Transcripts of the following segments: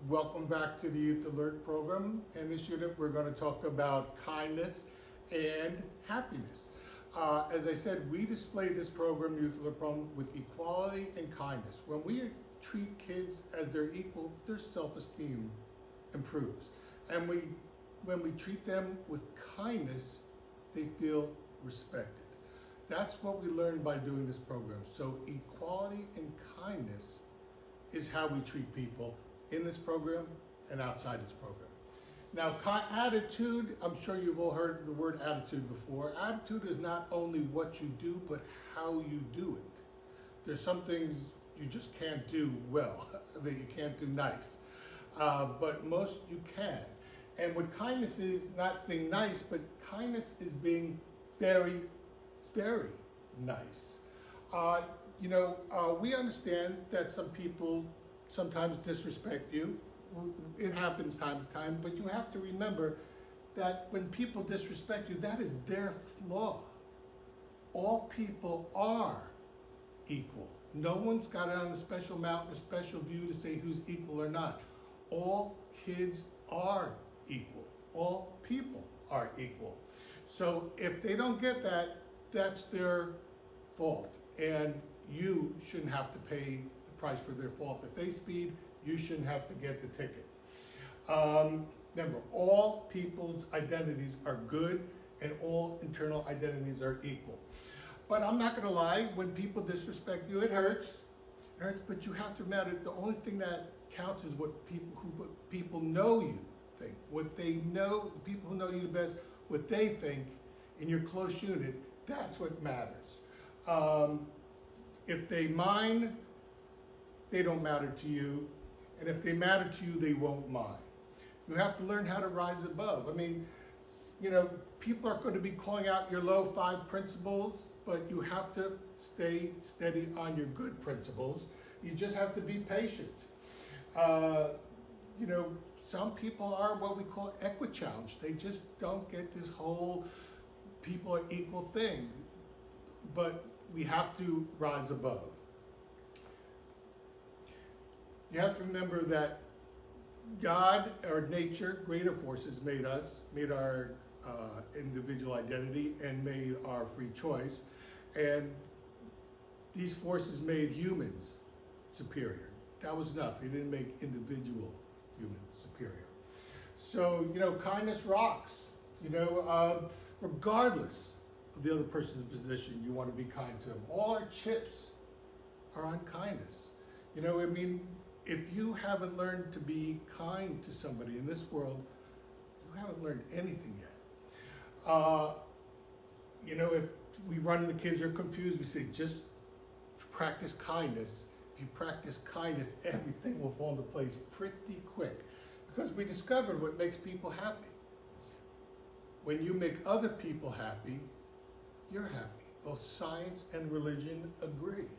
Welcome back to the Youth Alert program. In this unit, we're going to talk about kindness and happiness. As I said, we display this program, Youth Alert program, with equality and kindness. When we treat kids as their equal, their self-esteem improves. And when we treat them with kindness, they feel respected. That's what we learned by doing this program. So equality and kindness is how we treat people in this program and outside this program. Now, attitude, I'm sure you've all heard the word attitude before. Attitude is not only what you do, but how you do it. There's some things you just can't do well, that you can't do nice, but most you can. And what kindness is not being nice, but kindness is being very, very nice. We understand that some people sometimes disrespect you. It happens time to time, but you have to remember that when people disrespect you, that is their flaw. All people are equal. No one's got on a special mountain, a special view to say who's equal or not. All kids are equal. All people are equal. So if they don't get that, that's their fault. And you shouldn't have to pay the price for their fault. If they speed, you shouldn't have to get the ticket. Remember, all people's identities are good and all internal identities are equal. But I'm not gonna lie, when people disrespect you, it hurts. It hurts, but you have to remember the only thing that counts is what people know you think. What they know, the people who know you the best, what they think in your close unit, that's what matters. If they mind, they don't matter to you. And if they matter to you, they won't mind. You have to learn how to rise above. I mean, people are going to be calling out your low 5 principles, but you have to stay steady on your good principles. You just have to be patient. Some people are what we call equi-challenged. They just don't get this whole people are equal thing. But we have to rise above. You have to remember that God, or nature, greater forces made us, made our individual identity, and made our free choice. And these forces made humans superior. That was enough. He didn't make individual humans superior. So, kindness rocks. Regardless of the other person's position, you want to be kind to them. All our chips are on kindness. If you haven't learned to be kind to somebody in this world, you haven't learned anything yet. If we run into kids who are confused, we say, just practice kindness. If you practice kindness, everything will fall into place pretty quick. Because we discovered what makes people happy. When you make other people happy, you're happy. Both science and religion agree.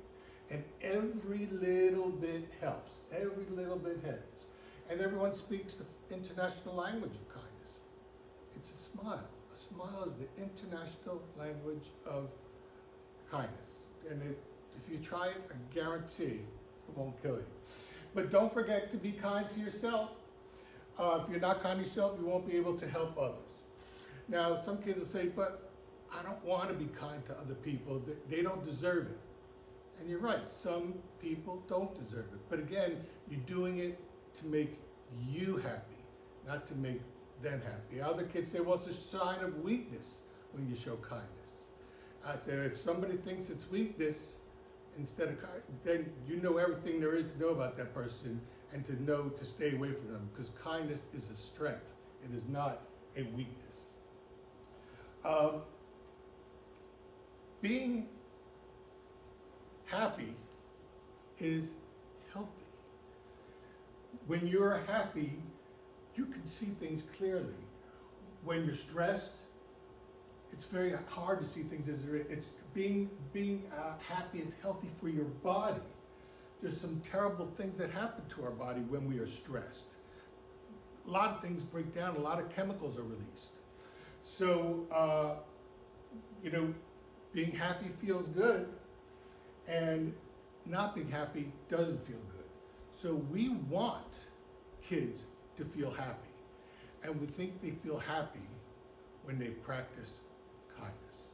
And every little bit helps. Every little bit helps. And everyone speaks the international language of kindness. It's a smile. A smile is the international language of kindness. And if you try it, I guarantee it won't kill you. But don't forget to be kind to yourself. If you're not kind to yourself, you won't be able to help others. Now, some kids will say, but I don't want to be kind to other people. They don't deserve it. And you're right, some people don't deserve it. But again, you're doing it to make you happy, not to make them happy. Other kids say, well, it's a sign of weakness when you show kindness. I say, if somebody thinks it's weakness, instead of kind, then you know everything there is to know about that person and to know to stay away from them, because kindness is a strength. It is not a weakness. Being happy is healthy. When you're happy, you can see things clearly. When you're stressed, it's very hard to see things as they're. It's being happy is healthy for your body. There's some terrible things that happen to our body when we are stressed. A lot of things break down. A lot of chemicals are released. So, being happy feels good, and not being happy doesn't feel good. So we want kids to feel happy. And we think they feel happy when they practice kindness.